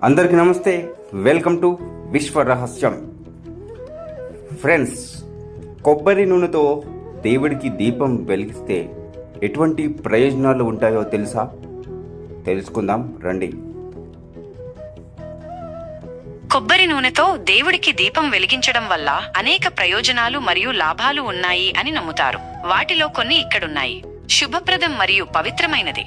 అందరికీ నమస్తే, welcome to విశ్వ రహస్యం. ఫ్రెండ్స్, కొబ్బరి నూనెతో దేవుడికి దీపం వెలిగిస్తే ఎటువంటి ప్రయోజనాలు ఉంటాయో తెలుసా? తెలుసుకుందాం రండి. కొబ్బరి నూనెతో దేవుడికి దీపం వెలిగించడం వల్ల అనేక ప్రయోజనాలు మరియు లాభాలు ఉన్నాయి అని నమ్ముతారు. వాటిలో కొన్ని ఇక్కడున్నాయి. శుభప్రదం మరియు పవిత్రమైనది.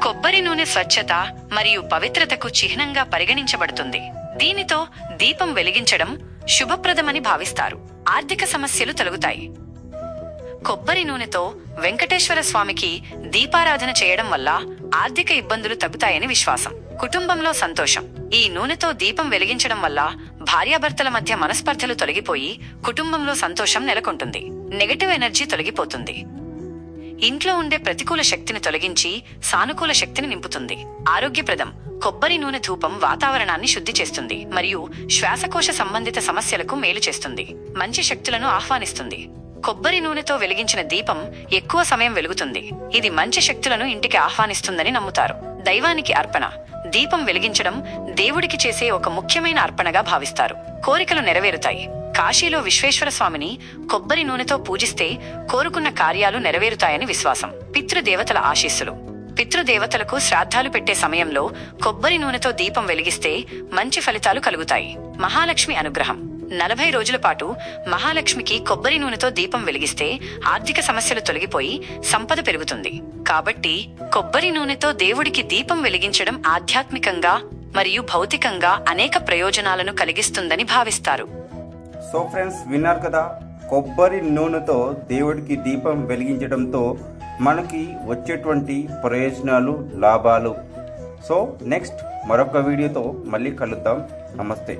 కొబ్బరి నూనె స్వచ్ఛత మరియు పవిత్రతకు చిహ్నంగా పరిగణించబడుతుంది. దీనితో దీపం వెలిగించడం శుభప్రదమని భావిస్తారు. ఆర్థిక సమస్యలు తొలగుతాయి. కొబ్బరి నూనెతో వెంకటేశ్వర స్వామికి దీపారాధన చేయడం వల్ల ఆర్థిక ఇబ్బందులు తగ్గుతాయని విశ్వాసం. కుటుంబంలో సంతోషం. ఈ నూనెతో దీపం వెలిగించడం వల్ల భార్యాభర్తల మధ్య మనస్పర్ధలు తొలగిపోయి కుటుంబంలో సంతోషం నెలకొంటుంది. నెగటివ్ ఎనర్జీ తొలగిపోతుంది. ఇంట్లో ఉండే ప్రతికూల శక్తిని తొలగించి సానుకూల శక్తిని నింపుతుంది. ఆరోగ్యప్రదం. కొబ్బరి నూనె ధూపం వాతావరణాన్ని శుద్ధి చేస్తుంది మరియు శ్వాసకోశ సంబంధిత సమస్యలకు మేలు చేస్తుంది. మంచి శక్తులను ఆహ్వానిస్తుంది. కొబ్బరి నూనెతో వెలిగించిన దీపం ఎక్కువ సమయం వెలుగుతుంది. ఇది మంచి శక్తులను ఇంటికి ఆహ్వానిస్తుందని నమ్ముతారు. దైవానికి అర్పణ. దీపం వెలిగించడం దేవుడికి చేసే ఒక ముఖ్యమైన అర్పణగా భావిస్తారు. కోరికలు నెరవేరుతాయి. కాశీలో విశ్వేశ్వర స్వామిని కొబ్బరి నూనెతో పూజిస్తే కోరుకున్న కార్యాలు నెరవేరుతాయని విశ్వాసం. పితృదేవతల ఆశీస్సులు. పితృదేవతలకు శ్రాద్ధాలు పెట్టే సమయంలో కొబ్బరి నూనెతో దీపం వెలిగిస్తే మంచి ఫలితాలు కలుగుతాయి. మహాలక్ష్మి అనుగ్రహం. 40 రోజుల పాటు మహాలక్ష్మికి కొబ్బరి నూనెతో దీపం వెలిగిస్తే ఆర్థిక సమస్యలు తొలగిపోయి సంపద పెరుగుతుంది. కాబట్టి కొబ్బరి నూనెతో దేవుడికి దీపం వెలిగించడం ఆధ్యాత్మికంగా మరియు భౌతికంగా అనేక ప్రయోజనాలను కలిగిస్తుందని భావిస్తారు. సో ఫ్రెండ్స్, విన్నారు కదా, కొబ్బరి నూనెతో దేవుడికి దీపం వెలిగించడంతో మనకి వచ్చేటువంటి ప్రయోజనాలు, లాభాలు. సో నెక్స్ట్ మరొక వీడియోతో మళ్ళీ కలుద్దాం. నమస్తే.